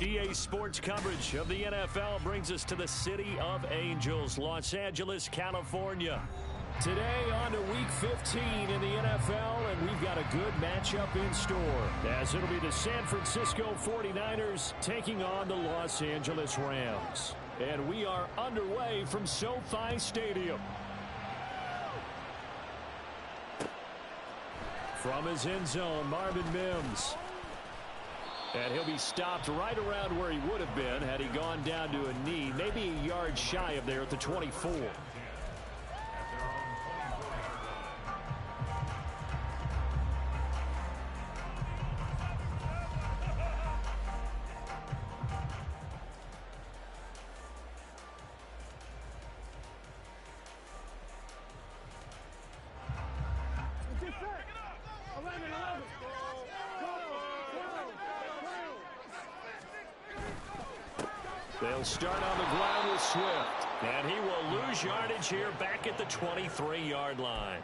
EA Sports coverage of the NFL brings us to the City of Angels, Los Angeles, California. Today on to Week 15 in the NFL, and we've got a good matchup in store, as it'll be the San Francisco 49ers taking on the Los Angeles Rams. And we are underway from SoFi Stadium. From his end zone, Marvin Mims. And he'll be stopped right around where he would have been had he gone down to a knee, maybe a yard shy of there at the 24. They'll start on the ground with Swift, and he will lose yardage here back at the 23-yard line.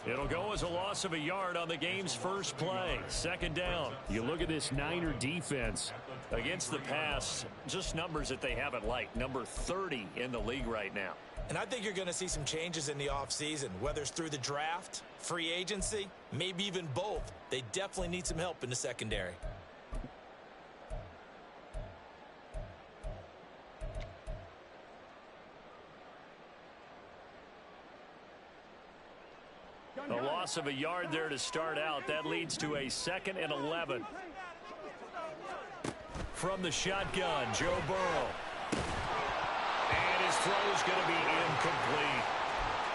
It'll go as a loss of a yard on the game's first play. Second down. You look at this Niner defense against the pass, just numbers that they haven't liked. Number 30 in the league right now. And I think you're going to see some changes in the offseason, whether it's through the draft, free agency, maybe even both. They definitely need some help in the secondary. A loss of a yard there to start out. That leads to a 2nd and 11. From the shotgun, Joe Burrow. And his throw is going to be incomplete.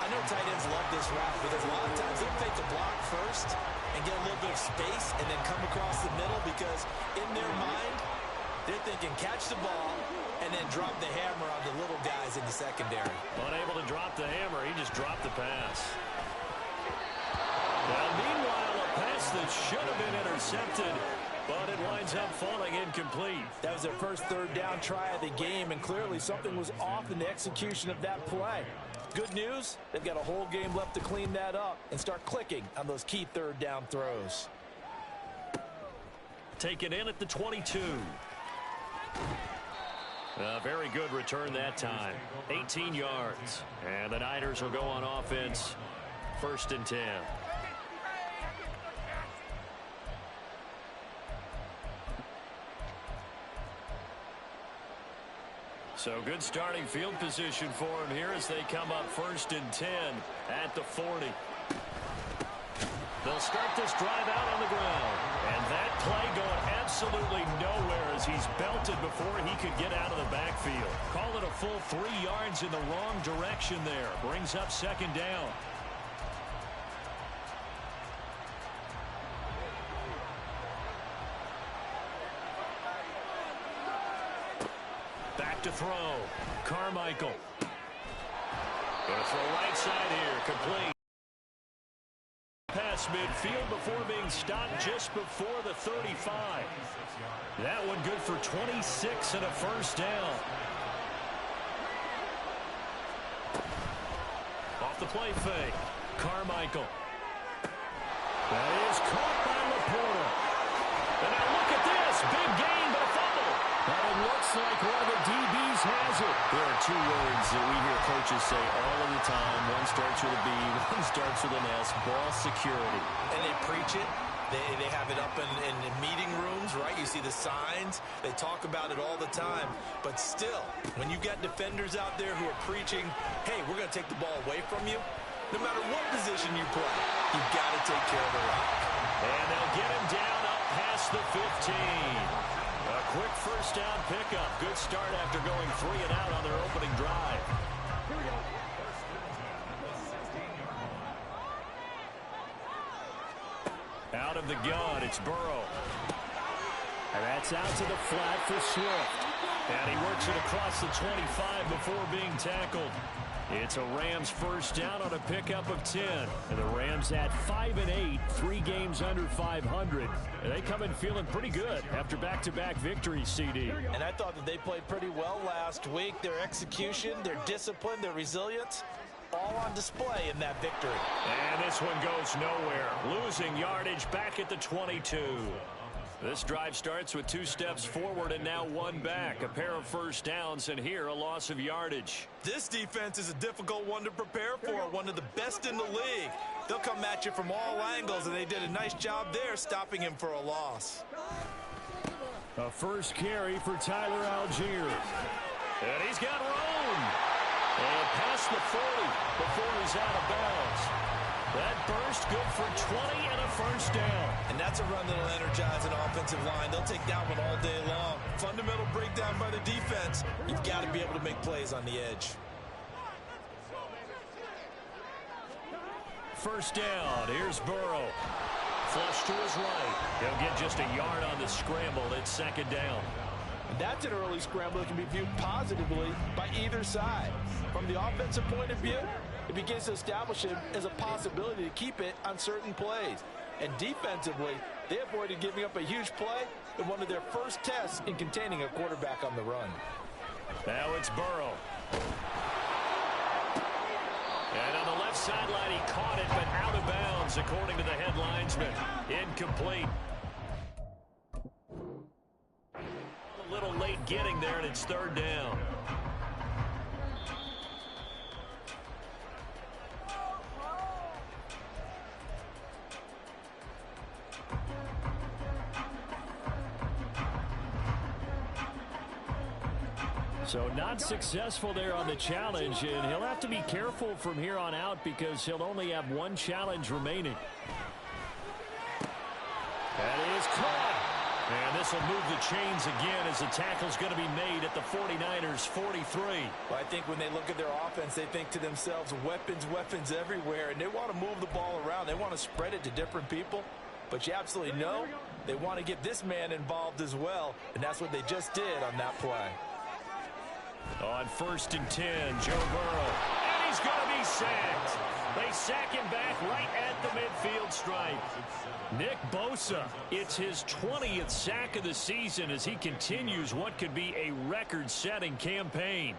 I know tight ends love this route because a lot of times they'll fake the block first and get a little bit of space and then come across the middle because in their mind, they're thinking catch the ball and then drop the hammer on the little guys in the secondary. Unable to drop the hammer, he just dropped the pass. Now, meanwhile, a pass that should have been intercepted, but it winds up falling incomplete. That was their first third down try of the game, and clearly something was off in the execution of that play. Good news, they've got a whole game left to clean that up and start clicking on those key third down throws. Taken in at the 22. A very good return that time. 18 yards. And the Niners will go on offense. 1st and 10. So good starting field position for him here as they come up 1st and 10 at the 40. They'll start this drive out on the ground. And that play going absolutely nowhere as he's belted before he could get out of the backfield. Call it a full 3 yards in the wrong direction there. Brings up 2nd down. Back to throw. Carmichael. Going to throw right side here. Complete. Pass midfield before being stopped just before the 35. That one good for 26 and a 1st down. Off the play fake. Carmichael. That is caught by Laporta. And now look at this. Big gain, but a fumble. And it looks like one of the DBs has it. There are 2 words that we hear coaches say all of the time. One starts with a B, one starts with an S. Ball security. And they preach it. They have it up in meeting rooms, right? You see the signs. They talk about it all the time. But still, when you've got defenders out there who are preaching, hey, we're going to take the ball away from you, no matter what position you play, you've got to take care of the rock. And they'll get him down up past the 15. A quick 1st down pickup. Good start after going 3 and out on their opening drive. Here we go. Out of the gun, it's Burrow. And that's out to the flat for Swift. And he works it across the 25 before being tackled. It's a Rams 1st down on a pickup of 10. And the Rams at 5-8, 3 games under 500. And they come in feeling pretty good after back-to-back victories, CD. And I thought that they played pretty well last week. Their execution, their discipline, their resilience, all on display in that victory. And this one goes nowhere. Losing yardage back at the 22. This drive starts with 2 steps forward and now 1 back. A pair of first downs, and here a loss of yardage. This defense is a difficult one to prepare for, one of the best in the league. They'll come at you from all angles, and they did a nice job there stopping him for a loss. A first carry for Tyler Algier. And he's got room. And past the 40 before he's out of bounds. That burst good for 20 and a first down. And that's a run that'll energize an offensive line. They'll take that one all day long. Fundamental breakdown by the defense. You've got to be able to make plays on the edge. First down. Here's Burrow. Flush to his right. He'll get just a yard on the scramble. It's second down. That's an early scramble that can be viewed positively by either side. From the offensive point of view, it begins to establish him as a possibility to keep it on certain plays. And defensively, they avoided giving up a huge play in one of their first tests in containing a quarterback on the run. Now it's Burrow. And on the left sideline, he caught it, but out of bounds, according to the head linesman. Incomplete. A little late getting there, and it's third down. So not successful there on the challenge, and he'll have to be careful from here on out because he'll only have 1 challenge remaining. That is caught. And this will move the chains again as the tackle's going to be made at the 49ers 43. Well, I think when they look at their offense, they think to themselves, weapons, weapons everywhere, and they want to move the ball around. They want to spread it to different people. But you absolutely know they want to get this man involved as well, and that's what they just did on that play. On 1st and 10, Joe Burrow. And he's going to be sacked. They sack him back right at the midfield stripe. Nick Bosa, it's his 20th sack of the season as he continues what could be a record-setting campaign.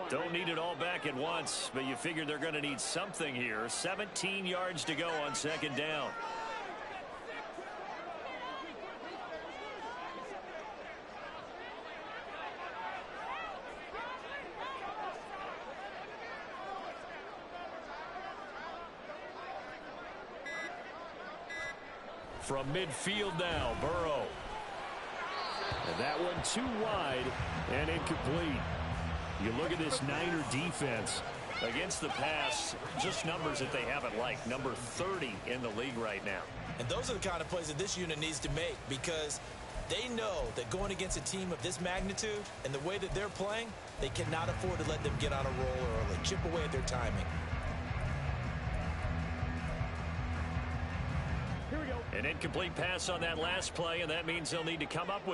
Don't need it all back at once, but you figure they're going to need something here. 17 yards to go on second down. From midfield now, Burrow. And that one too wide and incomplete. You look at this Niner defense against the pass, just numbers that they haven't liked. Number 30 in the league right now. And those are the kind of plays that this unit needs to make because they know that going against a team of this magnitude and the way that they're playing, they cannot afford to let them get on a roll early, chip away at their timing. An incomplete pass on that last play, and that means they'll need to come up with